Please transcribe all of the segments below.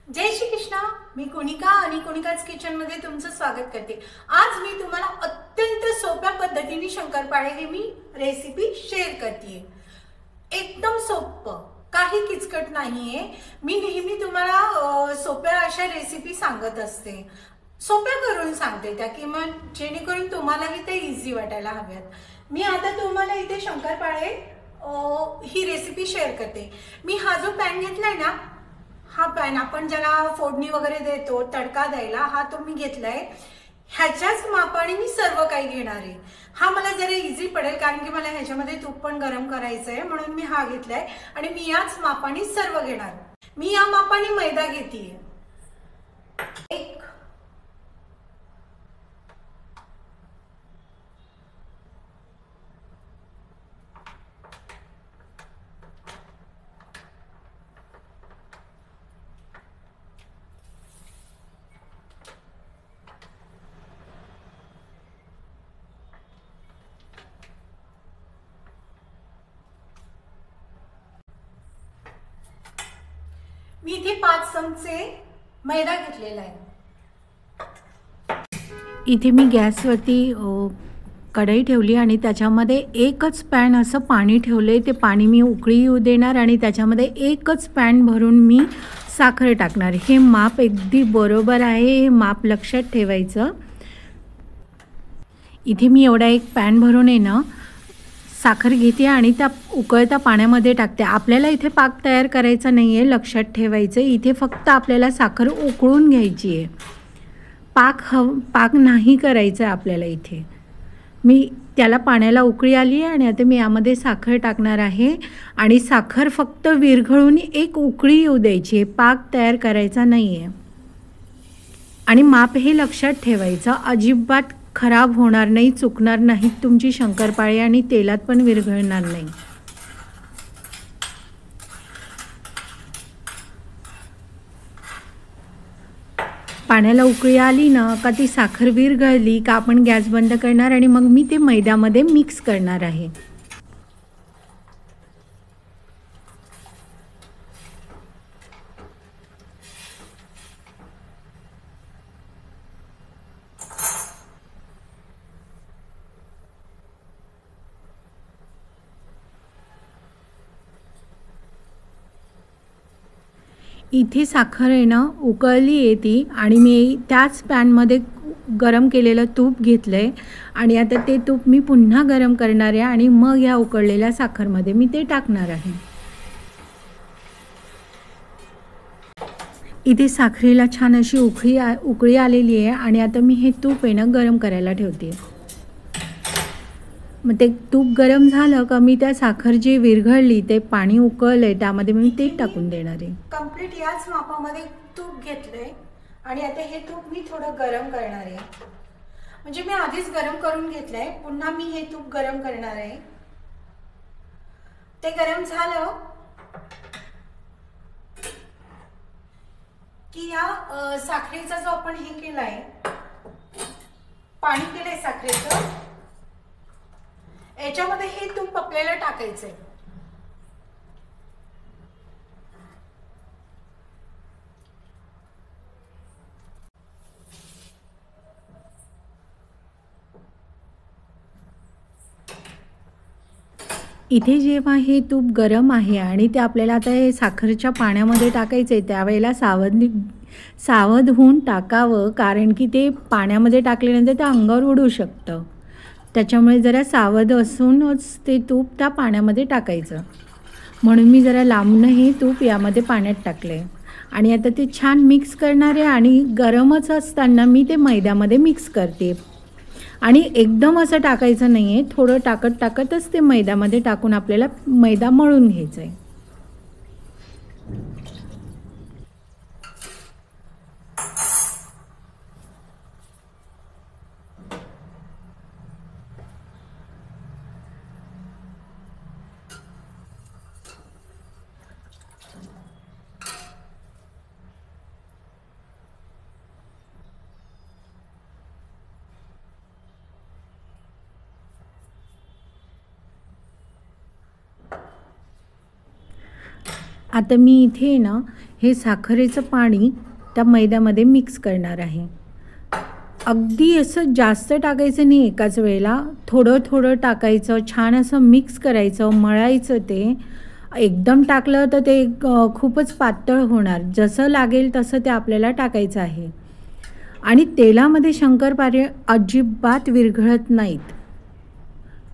जय श्री कृष्ण। मी कुणिका आणि कुणिकाच किचन मध्ये तुमचं स्वागत करते। आज मी तुम्हाला अत्यंत सोप्या पद्धतीने शंकरपाळे ही मी रेसिपी शेअर करते। एकदम सोपं, काही किचकट नाहीये। मी नेहमी तुम्हाला सोप्या अशा रेसिपी सांगत असते, सोप्या करून सांगते त्या की मग जेणेकरून तुम्हालाही ते इझी वाटायला हव्यात। मी आता तुम्हाला इथे शंकरपाळे ही रेसिपी शेअर करते। मी हा जो पॅन घेतलाय ना, हा पॅन आपण ज्याला फोडणी वगैरे देतो तडका द्यायला, हा तो मी घेतलाय। ह्याच्याच मापाने मी सर्व काही घेणार आहे। हा मला जरा इझी पडेल कारण की मला ह्याच्यामध्ये तूप पण गरम करायचं आहे, म्हणून मी हा घेतलाय आणि मी याच मापाने सर्व घेणार। मी या मापाने मैदा घेतेय। एक मी इथे 5 चमचे मैदा घेतलेला आहे। इथे मी गॅसवरती कढई ठेवली आणि त्याच्यामध्ये एकच पॅन असं पाणी ठेवले। ते पाणी मी उकळी येऊ देणार आणि त्याच्यामध्ये एकच पॅन भरून मी साखर टाकणार। हे माप अगदी बरोबर आहे, हे माप लक्षात ठेवायचं। इथे मी एवढा एक पॅन भरून आहे ना साखर घेते आणि त्या उकळत्या पाण्यामध्ये टाकते। आपल्याला इथे पाक तयार करायचा नाही आहे, लक्षात ठेवायचं। इथे फक्त आपल्याला साखर उकळून घ्यायची आहे, पाक नाही करायचं आहे आपल्याला। इथे मी त्याला पाण्याला उकळी आली आहे आणि आता मी यामध्ये साखर टाकणार आहे आणि साखर फक्त विरघळून एक उकळी येऊ द्यायची आहे, पाक तयार करायचा नाही आहे। आणि माप हे लक्षात ठेवायचं, अजिबात खराब होणार नाही, चुकणार नाहीत तुमची शंकरपाळे आणि तेलात पण विरघळणार नाही। पाण्याला उकळी आली ना का ती साखर विरघळली का आपण गॅस बंद करणार आणि मग मी ते मैद्यामध्ये मिक्स करणार आहे। इथे साखर आहे ना उकळली आहे ती आणि मी त्याच पॅनमध्ये गरम केलेलं तूप घेतलं आहे आणि आता ते तूप मी पुन्हा गरम करणार आहे आणि मग ह्या उकळलेल्या साखरमध्ये मी ते टाकणार आहे। इथे साखरेला छान अशी उकळी आलेली आहे आणि आता मी हे तूप आहे ना गरम करायला ठेवते। मग ते तूप गरम झालं का मी त्या साखर जी विरघळली ते पाणी उकळलंय त्यामध्ये मी ते टाकून देणार आहे। कंप्लीट याच मापामध्ये तूप घेतलंय आणि आता हे तूप मी थोडं गरम करणार आहे। म्हणजे मी आधीच गरम करून घेतलंय, पुन्हा मी हे तूप गरम करणार आहे। ते गरम झालं की या साखरेचा जो आपण हे केलाय, पाणी केलंय साखरेचं, याच्यामध्ये हे तूप आपल्याला टाकायचंय। इथे जेव्हा हे तूप गरम आहे आणि ते आपल्याला आता हे साखरेच्या पाण्यामध्ये टाकायचं आहे, त्यावेळेला सावध होऊन टाकावं, कारण की ते पाण्यामध्ये टाकल्यानंतर ते अंगावर उडू शकतं। त्याच्यामुळे जरा सावध असूनच ते तूप त्या पाण्यामध्ये टाकायचं। म्हणून मी जरा लांबून हे तूप यामध्ये पाण्यात टाकलं आहे आणि आता ते छान मिक्स करणार आहे आणि गरमच असताना मी ते मैद्यामध्ये मिक्स करते आणि एकदम असं टाकायचं नाही आहे, थोडं टाकतच ते मैद्यामध्ये टाकून आपल्याला मैदा मळून घ्यायचा आहे। आता मी इथे ना हे साखरेचं पाणी त्या मैद्यामध्ये मिक्स करणार आहे. अगदी असं जास्त टाकायचं नाही एकाच वेळेला, थोडं थोडं टाकायचं, छान असं मिक्स करायचं, मळायचं ते. एकदम टाकलं तर ते खूपच पातळ होणार. जसं लागेल तसं ते आपल्याला टाकायचं आहे. आणि तेलामध्ये शंकरपाळे अजिबात विरघळत नाहीत.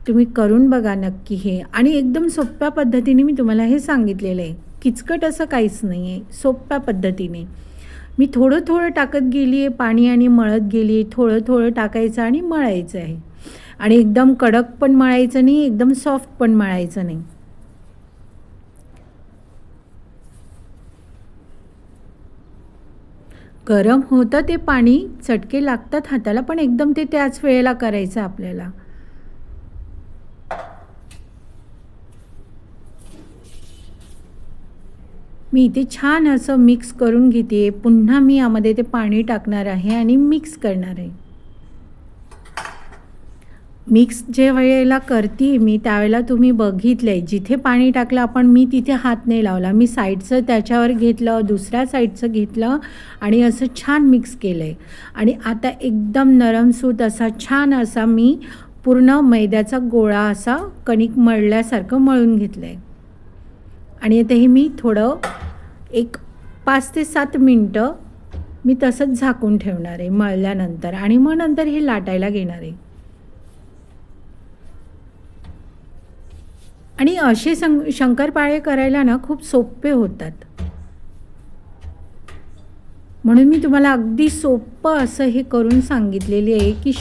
तुम्ही करून बघा नक्की हे. आणि एकदम सोप्या पद्धतीने मी तुम्हाला हे सांगितलेलं आहे. किचकट असं काहीच नाही आहे, सोप्या पद्धतीने. मी थोडं थोडं टाकत गेली आहे पाणी आणि मळत गेली आहे. थोडं थोडं टाकायचं आणि मळायचं आहे. आणि एकदम कडक पण मळायचं नाही, एकदम सॉफ्ट पण मळायचं नाही. गरम होतं ते पाणी, चटके लागतात हाताला, पण एकदम ते त्याच वेळेला करायचं आपल्याला. मी इथे छान असं मिक्स करून घेते. पुन्हा मी यामध्ये ते पाणी टाकणार आहे आणि मिक्स करणार आहे. मिक्स जे वेळेला करते मी त्यावेळेला तुम्ही बघितलं आहे, जिथे पाणी टाकलं आपण मी तिथे हात नाही लावला. मी साईडचं त्याच्यावर घेतलं, दुसऱ्या साईडचं घेतलं आणि असं छान मिक्स केलं आहे. आणि आता एकदम नरमसूत असा छान असा मी पूर्ण मैद्याचा गोळा असा कणिक मळल्यासारखं मळून घेतलं आहे. आणि आता हे मी थोडं एक 5 ते 7 मिनटं मी तसंच झाकून ठेवणार आहे मळल्यानंतर. आणि मग नंतर हे लाटायला घेणार आहे. आणि असे शंकरपाळे करायला ना खूप सोपे होतात. म्हणून मी तुम्हाला अगदी सोपं असं हे करून सांगितलेली आहे की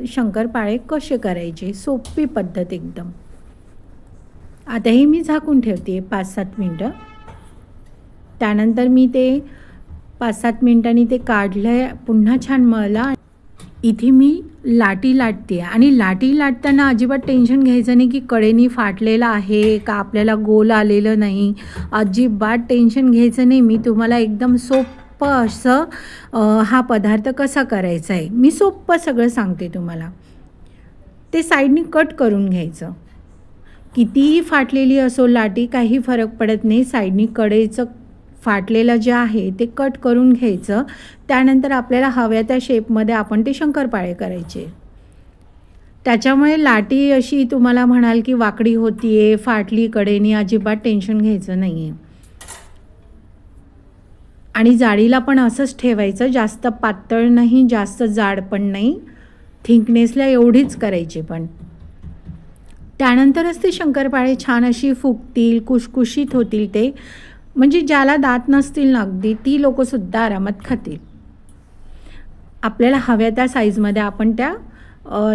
शंकरपाळे कसे करायचे, सोपी पद्धत एकदम. आता हे मी झाकून ठेवते 5-7 मिनटं. त्यानंतर मी ते 5-7 मिनटांनी ते काढलं, पुन्हा छान मळला. इथे मी लाटी लाटते आणि लाटी लाटताना अजिबात टेन्शन घ्यायचं नाही की कडेनी फाटलेलं आहे का, आपल्याला गोल आलेलं नाही. अजिबात टेन्शन घ्यायचं नाही. मी तुम्हाला एकदम सोपं असं हा पदार्थ कसा करायचा आहे मी सोपं सगळं सांगते तुम्हाला. ते साईडनी कट करून घ्यायचं. कितीही फाटलेली असो लाटी काही फरक पडत नाही. साईडनी कडेचं फाटलेलं जे आहे ते कट करून घ्यायचं. त्यानंतर आपल्याला हव्या त्या शेपमध्ये आपण ते शंकरपाळे करायचे. त्याच्यामुळे लाटी अशी तुम्हाला म्हणाल की वाकडी होतीये, फाटली कडेनी, अजिबात टेन्शन घ्यायचं नाही आहे. आणि जाळीला पण असंच ठेवायचं, जास्त पातळ नाही, जास्त जाड पण नाही. थिकनेसला एवढीच करायची. पण त्यानंतरच ते शंकरपाळे छान अशी फुगतील, कुशकुशीत होतील. ते म्हणजे ज्याला दात नसतील ना अगदी ती लोकंसुद्धा आरामात खातील. आपल्याला हव्या त्या साईजमध्ये आपण त्या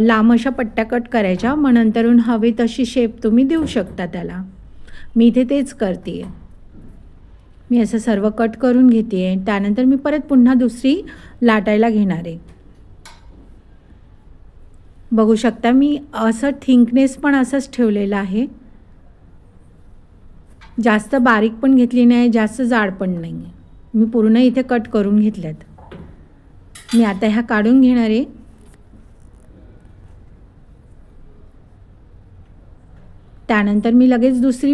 लांब अशा पट्ट्या कट करायच्या. मग नंतरून हवी तशी शेप तुम्ही देऊ शकता त्याला. मी इथे तेच करते. मी असं सर्व कट करून घेते आहे. त्यानंतर मी परत पुन्हा दुसरी लाटायला घेणार आहे. बघू शकता मी असं थिकनेस पण असंच ठेवलेलं आहे. जास्त बारीक पण घेतली नाही, जास्त जाड पण नाही. मी पूर्ण इथे कट करून घेतल्यात. मी आता ह्या काढून घेणार आहे. त्यानंतर मी लगेच दुसरी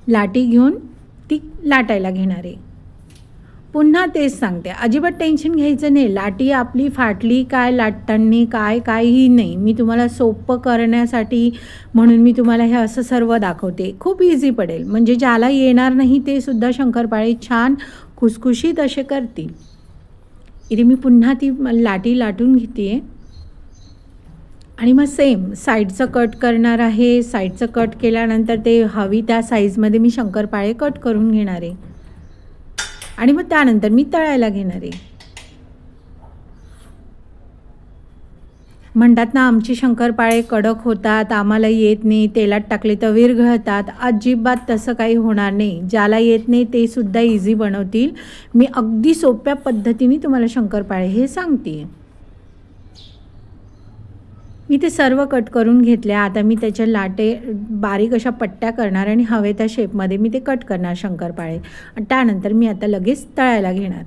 लाटी घेऊन ती लाटायला घेणार आहे. पुन्हा तेच सांगते, अजिबात टेन्शन घ्यायचं नाही. लाटी आपली फाटली काय, लाटताना काय, काहीही नाही. मी तुम्हाला सोपं करण्यासाठी म्हणून मी तुम्हाला हे असं सर्व दाखवते. खूप इझी पडेल. म्हणजे ज्याला येणार नाही ते सुद्धा शंकरपाळे छान खुसखुशीत असे करतील. इथे मी पुन्हा ती लाटी लाटून घेते आहे. आणि मग सेम साईडचं कट करणार आहे. साईडचं कट केल्यानंतर ते हवी त्या साईजमध्ये मी शंकरपाळे कट करून घेणार आहे. आणि मग त्यानंतर मी तळायला घेणार आहे. म्हणतात ना आमची शंकरपाळे कडक होतात, आम्हाला येत नाही, तेलात टाकले तर विरघळतात. अजिबात तसं काही होणार नाही. ज्याला येत नाही ते सुद्धा इझी बनवतील. मी अगदी सोप्या पद्धतीने तुम्हाला शंकरपाळे हे सांगते. मी ते सर्व कट करून घेतले. आता मी त्याच्या लाटे बारीक अशा पट्ट्या करणार आणि हवे त्या शेपमध्ये मी ते कट करणार शंकरपाळे. आणि त्यानंतर मी आता लगेच तळायला घेणार.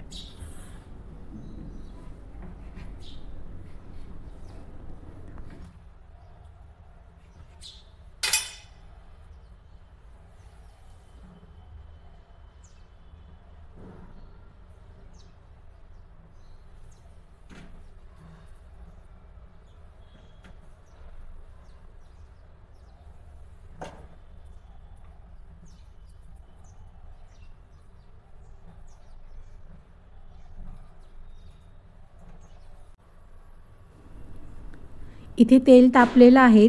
इथे तेल तापलेलं आहे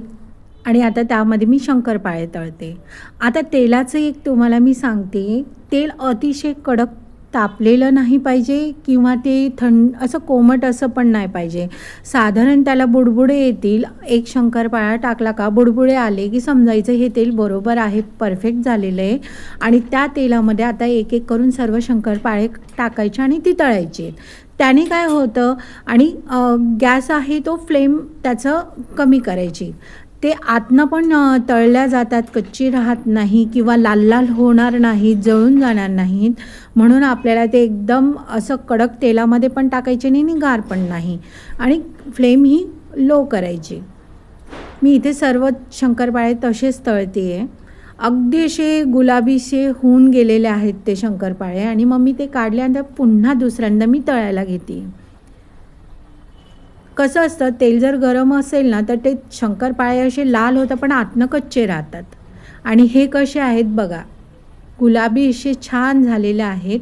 आणि आता त्यामध्ये मी शंकरपाळे तळते. आता तेलाचं एक तुम्हाला मी सांगते, तेल अतिशय कडक तापलेलं नाही पाहिजे किंवा ते थंड असं कोमट असं पण नाही पाहिजे. साधारण त्याला बुडबुडे येतील. एक शंकरपाळा टाकला का बुडबुडे आले की समजायचं हे तेल बरोबर आहे, परफेक्ट झालेलं आहे. आणि त्या तेलामध्ये आता एक एक करून सर्व शंकरपाळे टाकायचे आणि ती तळायची. त्याने काय होतं आणि गॅस आहे तो फ्लेम त्याचं कमी करायची. ते आतनं पण तळल्या जातात, कच्ची राहत नाही किंवा लाल लाल होणार नाहीत, जळून जाणार नाहीत. म्हणून आपल्याला ते एकदम असं कडक तेलामध्ये पण टाकायचे नाही आणि गार पण नाही. आणि फ्लेम ही लो करायची. मी इथे सर्व शंकरपाळे तसेच तळते आहे. अगदी असे गुलाबीसे होऊन गेलेले आहेत ते शंकरपाळे आणि मग मी ते काढल्यानंतर पुन्हा दुसऱ्यांदा मी तळायला घेते. कसं असतं, तेल जर गरम असेल ना तर ते शंकरपाळे असे लाल होतात पण आतनं कच्चे राहतात. आणि हे कसे आहेत बघा, गुलाबी असे छान झालेले आहेत.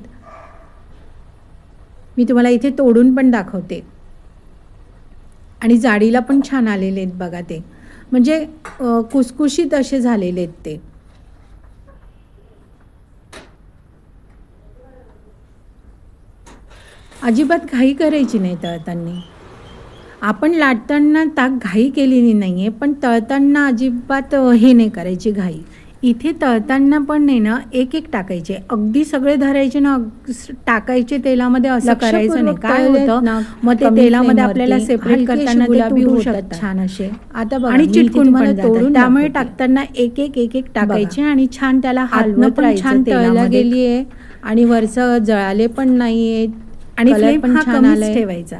मी तुम्हाला इथे तोडून पण दाखवते. आणि जाडीला पण छान आलेले आहेत बघा, ते म्हणजे कुसकुशीत असे झालेले आहेत ते. अजिबात घाई करायची नाही तळताना. आपण लाटताना घाई केलेली नाही आहे, पण तळताना अजिबात हे नाही करायची घाई. इथे तळताना पण नाही ना एक एक टाकायचे, अगदी सगळे धरायचे ना टाकायचे तेलामध्ये, असं करायचं नाही. काय होतं ना मग ते तेलामध्ये आपल्याला सेपरेट करताना गुलाबी होऊ शकतात छान असे. आता बघा आणि चिटकून पण तोडून, त्यामुळे टाकताना एक एक टाकायचे आणि छान त्याला हलवत राहायचं. छान तळला गेली आहे आणि वरचं जळाले पण नाही आहेत आणि फ्लेम पण छान आलाय ठेवायचा.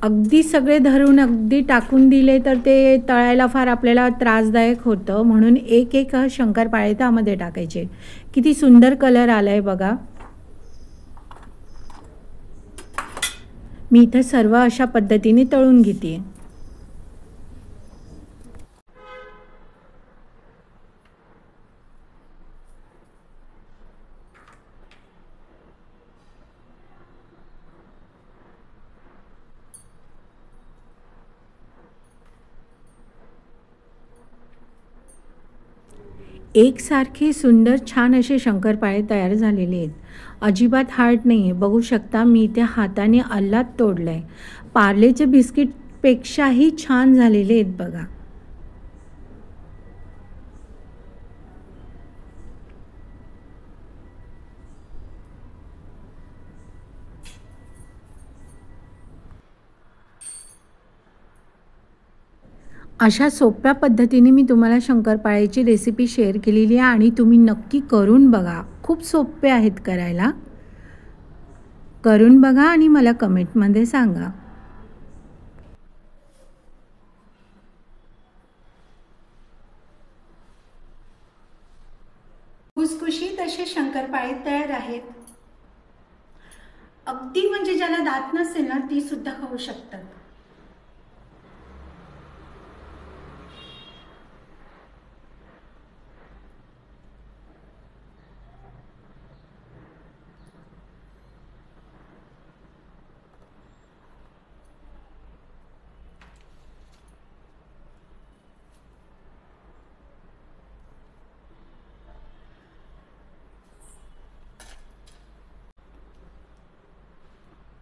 अगदी सगळे धरून अगदी टाकून दिले तर ते तळायला फार आपल्याला त्रासदायक होतं. म्हणून एक एक शंकरपाळे त्यामध्ये टाकायचे. किती सुंदर कलर आलाय बघा. मी इथं सर्व अशा पद्धतीने तळून घेते. एकसारखे सुंदर छान असे शंकरपाळे तयार झालेले आहेत. अजिबात हार्ड नाही आहे. बघू शकता मी इथे हाताने आल्हाद तोडलं आहे. पार्लेचे बिस्किटपेक्षाही छान झालेले आहेत बघा. अशा सोप्या पद्धतीने मी तुम्हाला शंकरपाळ्याची रेसिपी शेअर केलेली आहे आणि तुम्ही नक्की करून बघा. खूप सोपे आहेत करायला. करून बघा आणि मला कमेंटमध्ये सांगा. खुसखुशीत असे शंकरपाळे तयार आहेत. अगदी म्हणजे ज्याला दात नसेल ना ती सुद्धा खाऊ शकतात.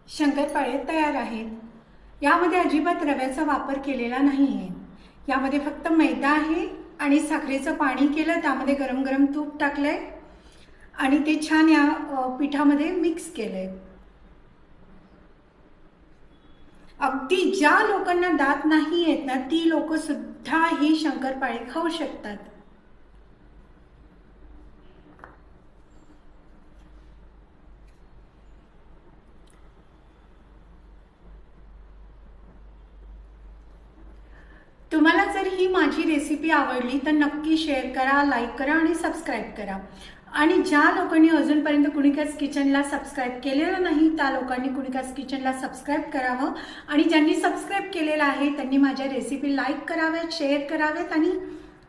शंकरपाळे तयार आहेत. यामध्ये अजिबात रव्याचा वापर केलेला नाही आहे. यामध्ये फक्त मैदा आहे आणि साखरेचं पाणी केलं, त्यामध्ये गरम गरम तूप टाकलंय आणि ते छान या पिठामध्ये मिक्स केलंय. अगदी ज्या लोकांना दात नाही आहेत ना ती लोक सुद्धा ही शंकरपाळे खाऊ शकतात. तुम्हाला जर ही माझी रेसिपी आवडली तर नक्की शेअर करा, लाईक करा आणि सबस्क्राईब करा. आणि ज्या लोकांनी अजूनपर्यंत कुणिकाच किचनला सबस्क्राईब केलेलं नाही त्या लोकांनी कुणिकाच किचनला सबस्क्राईब करावं. आणि ज्यांनी सबस्क्राईब केलेलं आहे त्यांनी माझ्या रेसिपी लाईक करावेत, शेअर करावेत आणि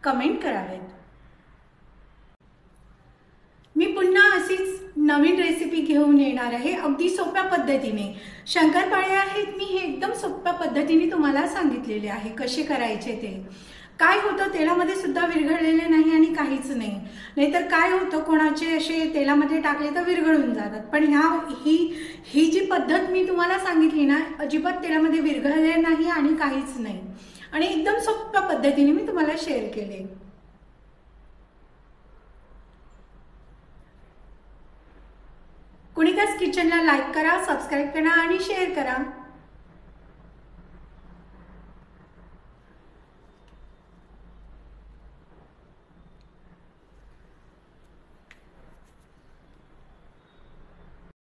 कमेंट करावेत. मी पुन्हा अशीच नवीन रेसिपी घेऊन येणार आहे अगदी सोप्या पद्धतीने. शंकरपाळे आहेत मी हे एकदम सोप्या पद्धतीने तुम्हाला सांगितलेले आहे कसे करायचे ते. काय होतं तेलामध्ये सुद्धा विरघळलेले नाही आणि काहीच नाही. नाहीतर काय होतं कोणाचे असे तेलामध्ये टाकले तर विरघळून जातात. पण ही जी पद्धत मी तुम्हाला सांगितली ना अजिबात तेलामध्ये विरघळले नाही आणि काहीच नाही आणि एकदम सोप्या पद्धतीने मी तुम्हाला शेअर केले. कुणिकाच किचनला लाईक करा, सबस्क्राईब करा आणि शेअर करा.